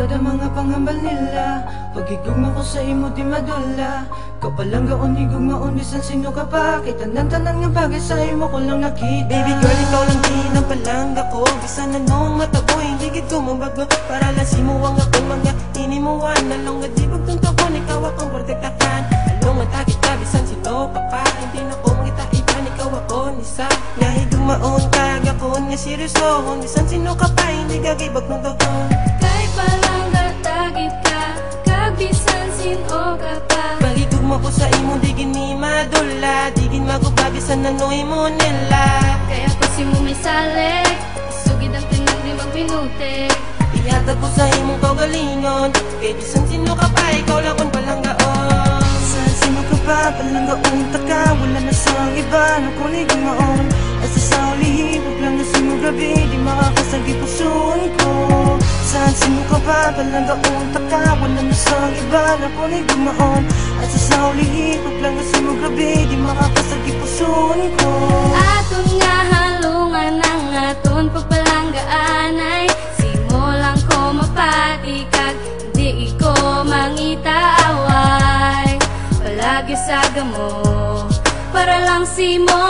Lupad ang mga pangambal nila. Pag-igugma ko sa imo di madula. Kau palang gaon igugmaon bisan sino ka pa. Kitanang-tanan nga bagay sa imo ko lang nakita. Baby girl, ikaw lang din ang palangga ko. Bisan anong mataboy, hindi gid ko mabago. Para lang simuwang akong mga hinimuan. Along nga di pagtuntakon, ikaw akong protektahan. Along nga kita, bisan sino ka pa. Hindi na ko mangita-iban, ikaw ako nisa. Nga higugmaon, kagakon nga seryosohon. Bisan sino ka pa, hindi gagibag ng dogon. Kay palangga tagit ka, kag bisan sino ka pa. Mo ko sa imo, di gini madula. Di gin magubabisan na noy mo nila. Kaya ko si mo may salik, isugid ang tinag di magminute. Iyatag ko sa imong kaugalingon. Kay bisan sino ka pa, ikaw lang kung palanggaon. Saan sino ka pa, palanggaon taka. Wala na sa iba, na kunig maon. Asa sa ulihip, huwag lang na sino gabi. Di makakasagi pusoon ko. Saan sino ka pa, palanggaon taka. Wala na sa iba, na kunig maon. At sa ulihip, huwag lang kasi mo grabe. Di makakasagi pusoon ko. Aton nga halungan ang aton pagpalanggaan ay simulang ko mapatikag, di ko mangitaaway. Palagi sa gamo, para lang si mo.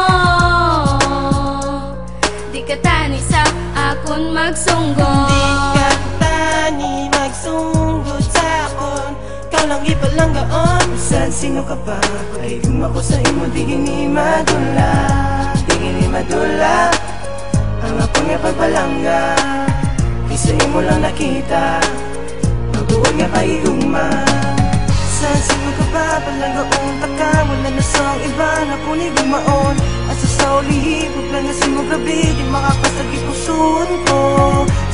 Di ka tani sa akon magsunggol. Di ka tani magsunggol sa akon. Ikaw lang ipalanggaon. Saan sino ka pa, pag-igugma ko sa imo. Di gini madula, di gini madula. Ang ako nga pagpalangga, isa imo lang nakita. Magbuwag nga pag-igugma. Saan sino ka pa, palanggaon taka. Wala na sa iba, na kunig maon. Asa sa ulihip, huwag lang kasi mo grabe. Di makakasagi pusoon ko.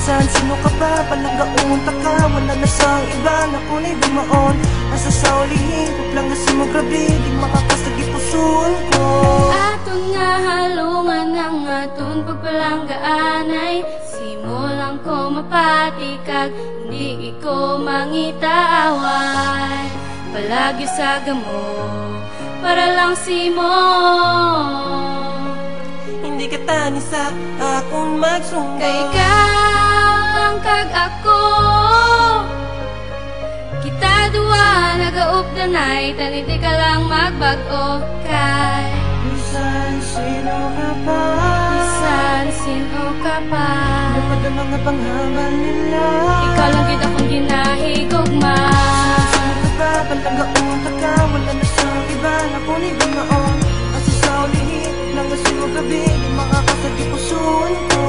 Saan sino ka pa, palanggaon taka. Wala na sa iba, na kunig maon. Asa sa ulihip, huwag lang kasi mo grabe. Di makakasagi pusoon ko. Aton nga halungan ang aton pagpalanggaan ay simulang ko mapatikag, hindi ko mangitaaway. Palagi sa gamo, para lang si mo. Hindi ka tani sa akong magsunggol. Kay ikaw lang kag ako, kita duwa nagaupdanay, taniti ka lang magbago. Kay Saan sino ka pa, bisan sino ka pa. lupad ang mga panghabal nila. Ikaw lang gid akong ginahigugma. Palanggaon taka, wala na sa iba, na kunig maon. Asa sa ulihip, lang kasi mo gabi. Di makakasagi pusoon ko.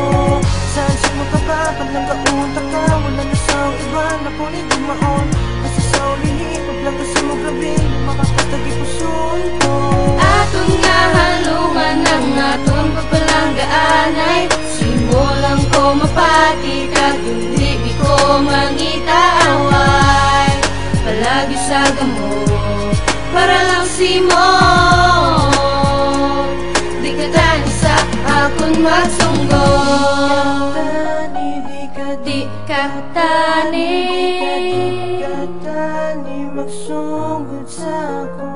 Saan sino ka pa, palanggaon taka. Wala na sa iba, na kunig maon. Asa sa ulihip, lang kasi mo gabi. Di makakasagi pusoon ko. Aton nga halungan ang aton pagpalanggaan ay simulang ko mapatikag, hindi ko mangitaaway. Palagi sa gamo, para lang si mo. Di ka tani sa akon magsunggol. Di ka tani, Di ka tani magsugod sa ako.